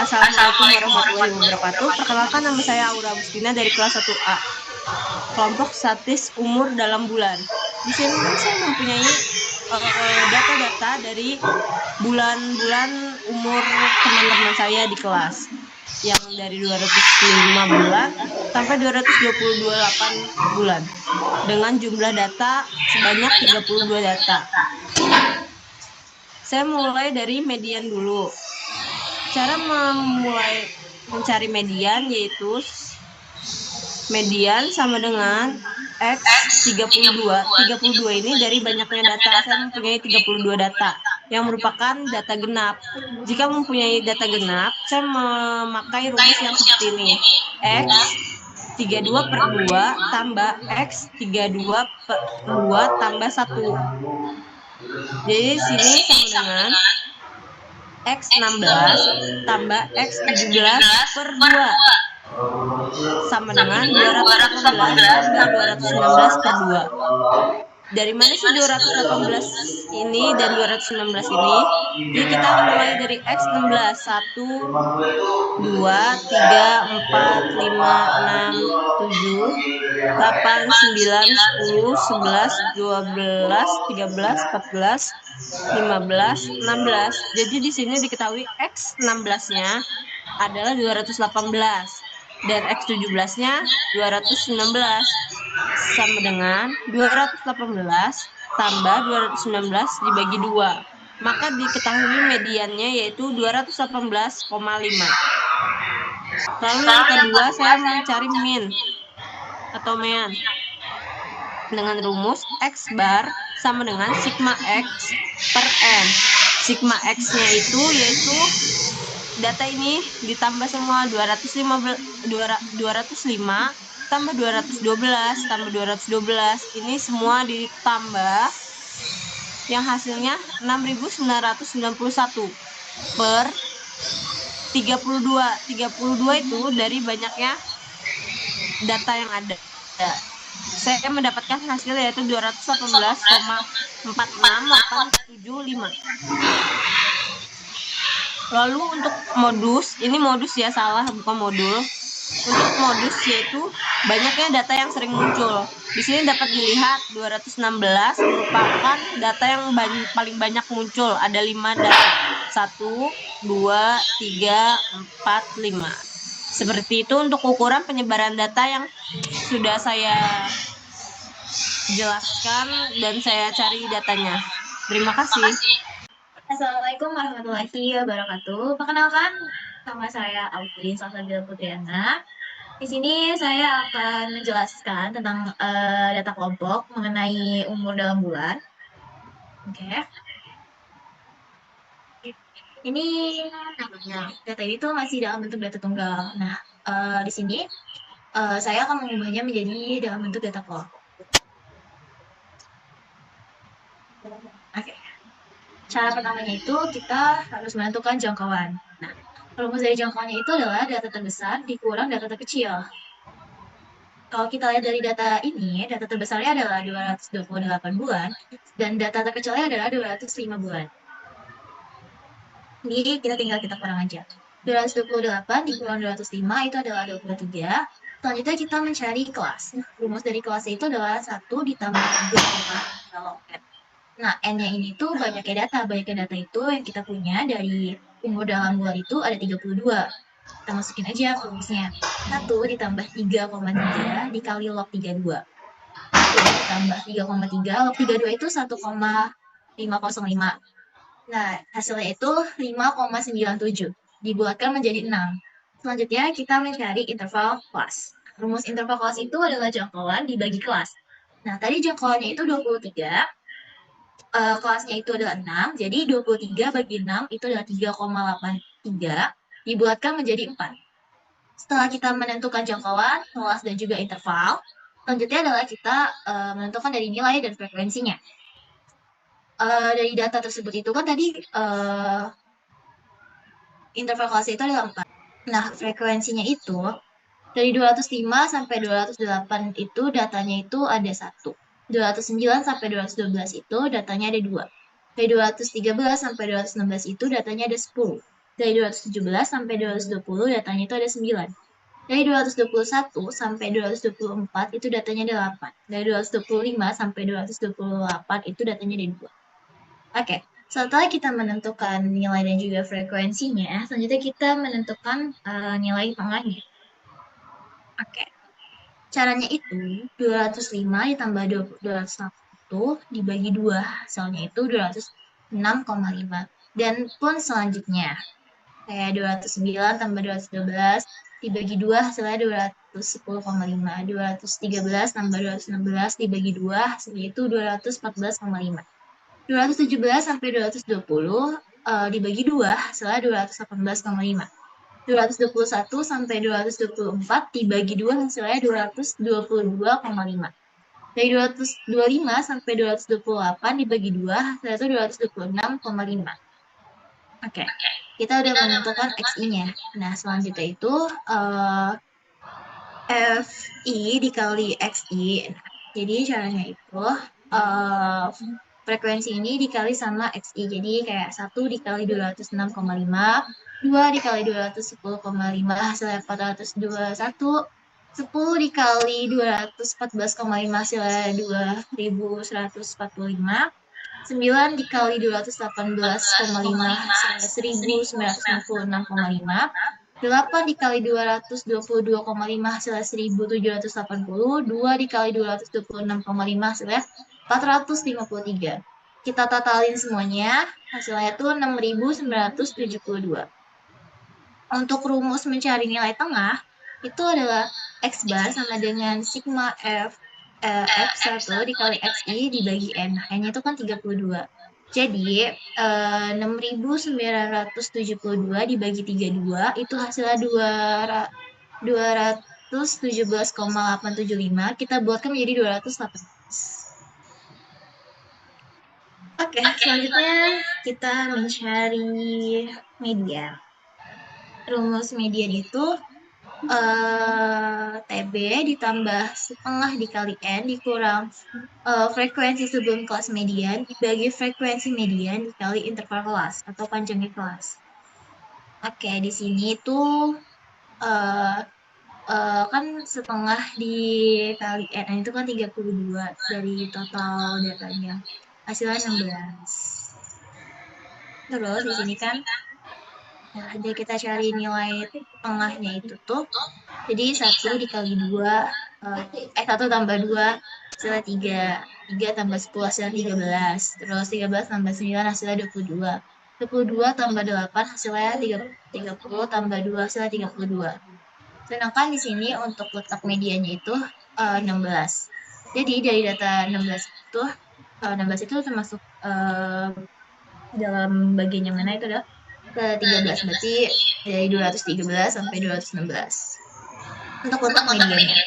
Assalamualaikum warahmatullahi wabarakatuh. Perkenalkan, nama saya Aura Agustina dari kelas 1A. Kelompok statis umur dalam bulan. Di sini saya mempunyai data-data dari bulan-bulan umur teman-teman saya di kelas. Yang dari 205 bulan sampai 228 bulan. Dengan jumlah data sebanyak 32 data. Saya mulai dari median dulu. Cara memulai mencari median yaitu median sama dengan X 32. 32 ini dari banyaknya data. Saya mempunyai 32 data yang merupakan data genap. Jika mempunyai data genap, saya memakai rumus yang seperti ini. X 32 per 2 tambah X 32 per 2 tambah 1. Jadi sini sama dengan X 16 tambah X 17 per 2 sama dengan 218 tambah 219 per 2. Dari mana sih 218 ini dan 219 ini? Jadi kita mulai dari X 16. 1, 2, 3, 4, 5, 6, 7, 8, 9, 10, 11, 12, 13, 14, 15, 16. Jadi di sini diketahui X 16-nya adalah 218 dan X 17-nya 219 sama dengan 218 tambah 219 dibagi 2. Maka diketahui mediannya yaitu 218,5. Lalu yang kedua saya mencari min atau mean dengan rumus X bar sama dengan sigma X per N. Sigma X-nya itu yaitu data ini ditambah semua 205 tambah 212 tambah 212 ini semua ditambah yang hasilnya 6.991 per 32. 32 itu dari banyaknya data yang ada. Saya mendapatkan hasil yaitu 218,46875. Lalu untuk modus, ini modus ya, salah bukan modul. Untuk modus yaitu banyaknya data yang sering muncul. Di sini dapat dilihat 216 merupakan data yang paling banyak muncul. Ada 5 data. 1, 2, 3, 4, 5. Seperti itu untuk ukuran penyebaran data yang sudah saya jelaskan dan saya cari datanya. Terima kasih. Assalamualaikum warahmatullahi wabarakatuh. Perkenalkan, nama saya Audrey Salsabila Putriana. Di sini saya akan menjelaskan tentang data kelompok mengenai umur dalam bulan. Oke. Ini namanya data ini tuh masih dalam bentuk data tunggal. Nah, di sini saya akan mengubahnya menjadi dalam bentuk data kelompok. Oke. Cara pertamanya itu kita harus menentukan jangkauan. Nah, rumus dari jangkauannya itu adalah data terbesar dikurang data terkecil. Kalau kita lihat dari data ini, data terbesarnya adalah 228 bulan, dan data terkecilnya adalah 205 bulan. Jadi kita kurang aja. 228 dikurang 205 itu adalah 23. Selanjutnya kita mencari kelas. Rumus dari kelasnya itu adalah 1 ditambah 3 log n. Nah, N-nya ini tuh banyaknya data. Banyaknya data itu yang kita punya dari umur dalam bulan itu ada 32. Kita masukin aja rumusnya. 1 ditambah 3,3 dikali log 32. 1 ditambah 3,3, log 32 itu 1,505. Nah, hasilnya itu 5,97. Dibuatkan menjadi 6. Selanjutnya kita mencari interval kelas. Rumus interval kelas itu adalah jangkauan dibagi kelas. Nah, tadi jangkauannya itu 23. Kelasnya itu adalah 6, jadi 23 bagi 6 itu adalah 3,83, dibuatkan menjadi 4. Setelah kita menentukan jangkauan, kelas, dan juga interval, selanjutnya adalah kita menentukan dari nilai dan frekuensinya. Dari data tersebut itu kan tadi interval kelasnya itu adalah 4. Nah, frekuensinya itu dari 205 sampai 208 itu datanya itu ada 1. 209 sampai 212 itu datanya ada 2. Dari 213 sampai 216 itu datanya ada 10. Dari 217 sampai 220 datanya itu ada 9. Dari 221 sampai 224 itu datanya ada 8. Dari 225 sampai 228 itu datanya ada 2. Oke, setelah kita menentukan nilai dan juga frekuensinya, selanjutnya kita menentukan nilai tengahnya. Oke, caranya itu 205 ditambah 201 dibagi 2, hasilnya itu 206,5. Dan pun selanjutnya, kayak 209 tambah 212 dibagi 2 hasilnya 210,5. 213 tambah 216 dibagi 2 hasilnya itu 214,5. 217 sampai 220 dibagi 2 hasilnya 218,5. 221 sampai 224 dibagi 2 hasilnya 222,5. Dari 225 sampai 228 dibagi 2 hasilnya itu 226,5. Oke, kita udah menentukan XI-nya. Nah, selanjutnya itu FI dikali XI. Nah, jadi caranya itu frekuensi ini dikali sama XI. Jadi kayak 1 dikali 206,5, 2 dikali 210,5 hasilnya 421, 10 dikali 214,5 hasilnya 2145, 9 dikali 218,5 hasilnya 1966,5, 8 dikali 222,5 hasilnya 1780, 2 dikali 226,5 hasilnya 453. Kita totalin semuanya, hasilnya itu 6972. Untuk rumus mencari nilai tengah, itu adalah X bar sama dengan sigma F1 dikali XI dibagi N. N-nya itu kan 32. Jadi, 6972 dibagi 32, itu hasilnya 217,875. Kita buatkan menjadi 218. Oke, selanjutnya kita mencari median. Rumus median itu TB ditambah setengah dikali N dikurang frekuensi sebelum kelas median dibagi frekuensi median dikali interval kelas atau panjangnya kelas. Oke, di sini tuh kan setengah dikali N itu kan 32 dari total datanya. Hasilnya 16. Terus di sini kan jadi kita cari nilai tengahnya itu tuh. Jadi 1 dikali 2, 1 tambah 2 hasilnya 3. 3 tambah 10 hasilnya 13. Terus 13 tambah 9 hasilnya 22. 22 tambah 8 hasilnya 30 tambah 2 hasilnya 32. Sedangkan di sini untuk letak medianya itu 16. Jadi dari data 16 itu 16 itu termasuk dalam bagian yang mana itu adalah ke 13, berarti dari 213 sampai 216 untuk letak medianya.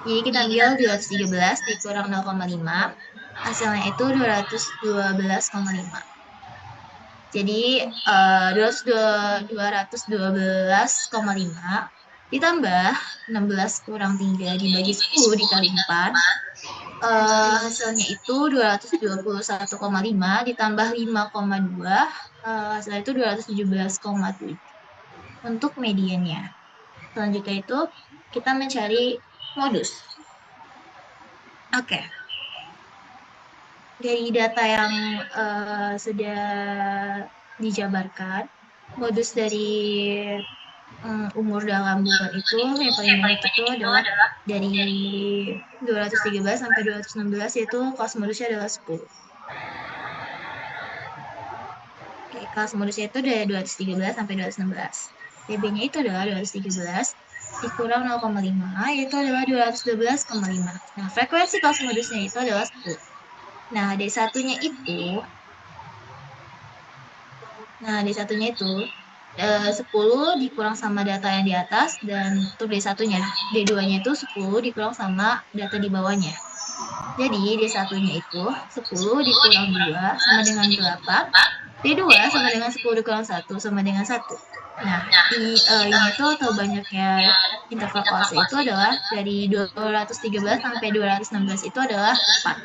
Jadi kita ambil 213 dikurang 0,5, hasilnya itu 212,5. Jadi 212,5 ditambah 16 kurang 3 dibagi 10 dikali 4, hasilnya itu 221,5 ditambah 5,2, hasilnya itu 217,7 untuk mediannya. Selanjutnya itu kita mencari modus. Oke. Dari data yang sudah dijabarkan, modus dari umur dalam bulan itu yang paling banyak itu adalah dari 213 sampai 216, yaitu kelas modusnya adalah 10. Oke, kelas modusnya itu dari 213 sampai 216. TB-nya itu adalah 213 dikurang 0,5, yaitu adalah 212,5. Nah, frekuensi kelas modusnya itu adalah 10. Nah, D1-nya itu 10 dikurang sama data yang di atas, dan untuk D1-nya, D2-nya itu 10 dikurang sama data di bawahnya. Jadi D1-nya itu 10 dikurang 2 sama dengan 8, D2 sama dengan 10 dikurang 1 sama dengan 1. Nah, ini itu atau banyaknya interval kelas itu adalah dari 213 sampai 216 itu adalah 4.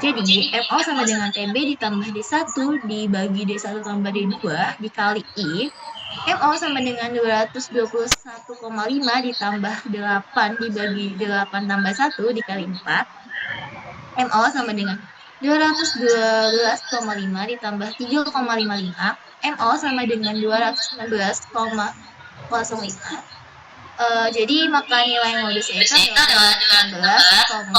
Jadi, MO sama dengan TB ditambah D1 dibagi D1 tambah D2 dikali I. MO sama dengan 221,5 ditambah 8 dibagi 8 tambah 1 dikali 4. MO sama dengan 212,5 ditambah 3,55. MO sama dengan 216,05. Jadi maka nilai modusnya itu adalah 18,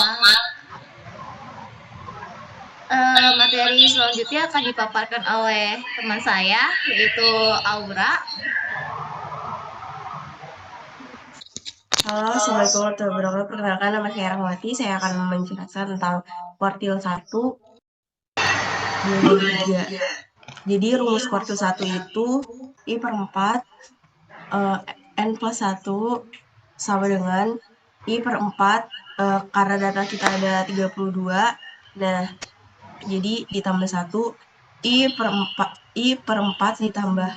materi selanjutnya akan dipaparkan oleh teman saya, yaitu Aura. Halo, Assalamualaikum warahmatullahi wabarakatuh. Perkenalkan, nama saya Rahmawati. Saya akan menjelaskan tentang kuartil 1, 2, dan 3. Jadi, rumus kuartil 1 itu I per 4, N plus 1 sama dengan I per 4, karena data kita ada 32. Nah, jadi ditambah 1, I per 4 ditambah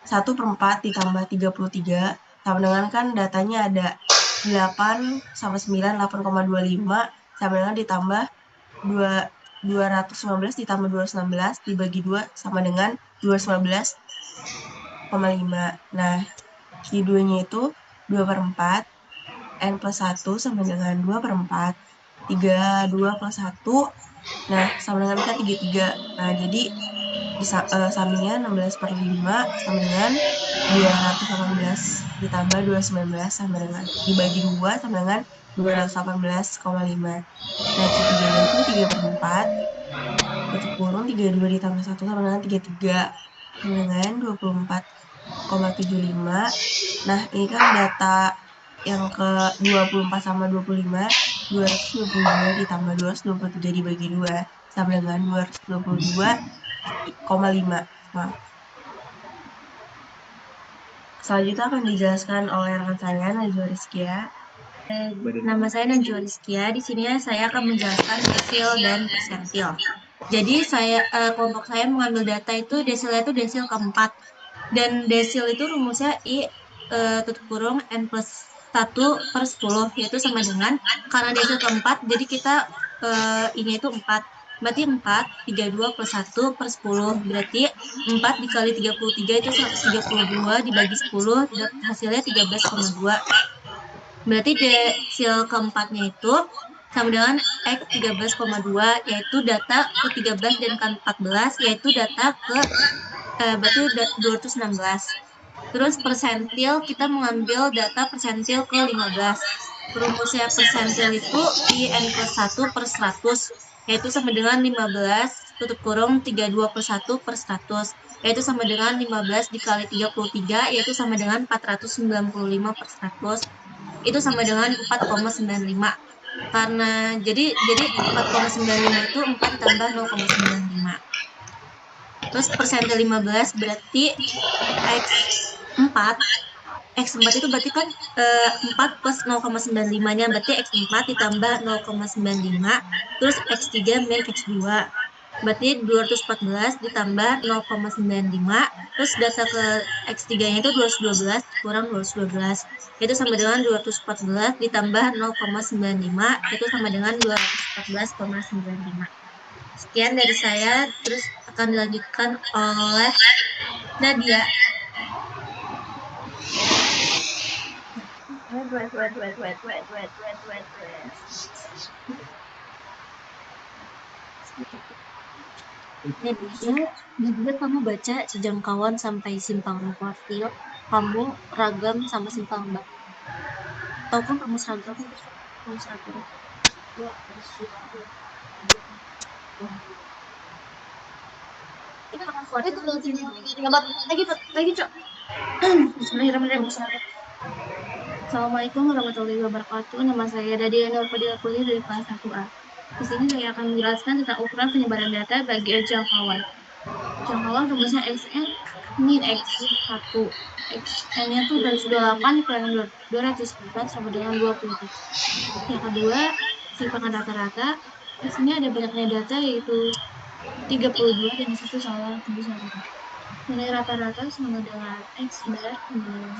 1 per 4 ditambah 33, sama dengan kan datanya ada 8 sama 9, 8,25, sama dengan ditambah 215 ditambah 216 dibagi 2 sama dengan 215,5. Nah, Q2-nya itu 2 per 4, N plus 1 sama dengan 2 per 4, 32 plus 1, nah sama dengan kan 33. Nah, jadi saminya 16 per 5 sama dengan 218 ditambah 219 sama dengan dibagi 2 sama dengan 218,5. Nah, Q3-nya itu 3 per 4, tutup kurung 32 ditambah 1 sama dengan 33 sama dengan 24,75. Nah, ini kan data yang ke 24 sama 25, 222 ditambah 223 dibagi 2 sama dengan 222,5. Maaf. Selanjutnya akan dijelaskan oleh rekan saya, Najwa Rizkia. Nama saya Najwa Rizkia. Di sini saya akan menjelaskan desil dan persentil. Jadi kelompok saya mengambil data itu desilnya itu desil keempat. Dan desil itu rumusnya I tutup kurung N plus 1 per 10, yaitu sama dengan, karena desil keempat, jadi kita ini itu 4. Berarti 4, 32 plus 1 per 10. Berarti 4 dikali 33 itu 132 dibagi 10, hasilnya 13,2. Berarti desil keempatnya itu sama dengan X 13,2, yaitu data ke 13 dan ke 14, yaitu data ke berarti 216. Terus persentil, kita mengambil data persentil ke 15. Rumusnya persentil itu IN plus 1 per 100, yaitu sama dengan 15 tutup kurung 32 per 1 per 100, yaitu sama dengan 15 dikali 33, yaitu sama dengan 495 per 100, itu sama dengan 4,95. Karena jadi 4,95 itu 4 tambah 0,95. Terus persentil 15 berarti X4. X4 itu berarti kan 4 plus 0,95-nya, berarti X4 ditambah 0,95, terus X3 min X2. Berarti 214 ditambah 0,95, terus data ke X3-nya itu 212 kurang 212. Itu sama dengan 214 ditambah 0,95, itu sama dengan 214,95. Sekian dari saya, terus akan dilanjutkan oleh Nadia. Nadia, kamu baca Jangkauan sampai Simpang Kuartil, kamu ragam sama Simpang Mbak. Tahu kan kamu seragam? Kamu seragam. Itu lagi, Cok. Bismillahirrahmanirrahim. Assalamualaikum warahmatullahi wabarakatuh. Nama saya Nadia Nur Fadila Kuliah dari kelas 1A. Di sini saya akan menjelaskan tentang ukuran penyebaran data bagi jangkauan. Jangkauan rumusnya Xn min X1. Xn-nya itu 228 dikurangi 204 sama dengan 23. Yang kedua, simpangan rata-rata. Di sini ada banyaknya data, yaitu 32, dan di situ salah tulis rata. Nilai rata-rata sama dengan X bar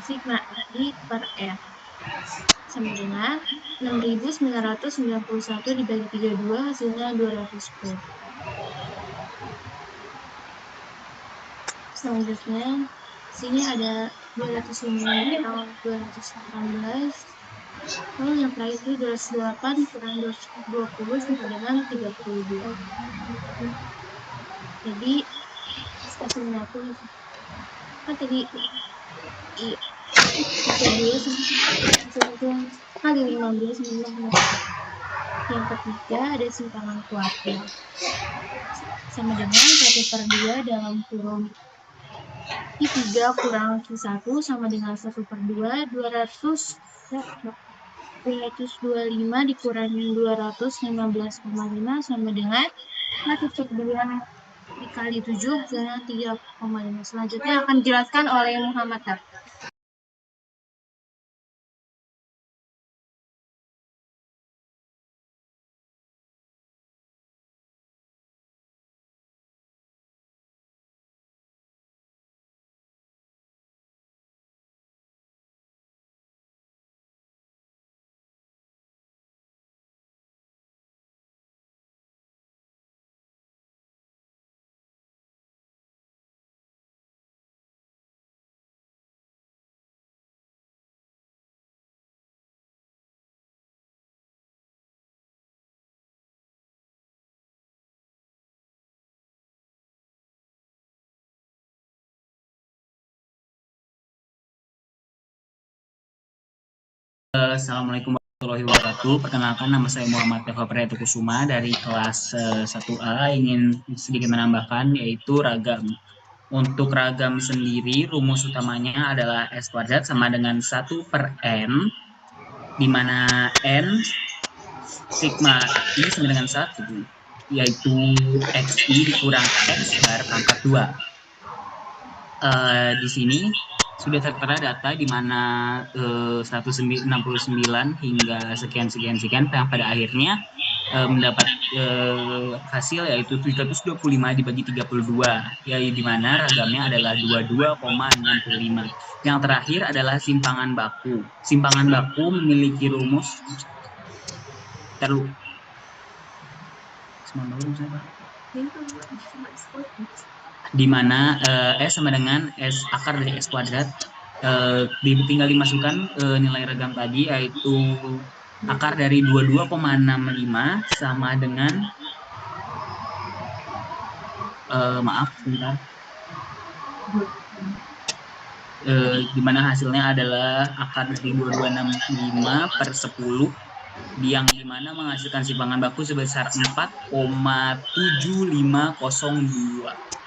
sigma I per R. sama dengan 6.991 dibagi 32 hasilnya 210. Selanjutnya sini ada 205 ditambah 218, lalu yang terakhir itu 208 kurang 220 sama dengan 32. Jadi hasilnya aku kan tadi hasilnya kali 15 yang ketiga ada simpangan kuartil sama dengan 1/2 dalam kurung I3 kurang Q1 sama dengan 1/2 225 dikurangi 215,5 sama dengan 1/2 dikali 7 hasilnya 3,5. Selanjutnya akan dijelaskan oleh Muhammad Tar. Assalamualaikum warahmatullahi wabarakatuh. Perkenalkan, nama saya Muhammad Dava Priyatna Kusuma dari kelas 1A. Ingin sedikit menambahkan yaitu ragam. Untuk ragam sendiri rumus utamanya adalah S kuadrat sama dengan 1/N, di mana N sigma I sama dengan 1, yaitu XI dikurang X bar pangkat 2. Di sini sudah tertera data di mana 169 hingga sekian yang pada akhirnya mendapat hasil yaitu 325 dibagi 32, yaitu di mana ragamnya adalah 22,65. Yang terakhir adalah simpangan baku. Simpangan baku memiliki rumus di mana S sama dengan S akar dari S kuadrat, tinggal dimasukkan nilai ragam tadi, yaitu akar dari 22,65 sama dengan di mana hasilnya adalah akar dari 2265 per 10, yang dimana menghasilkan simpangan baku sebesar 4,7502.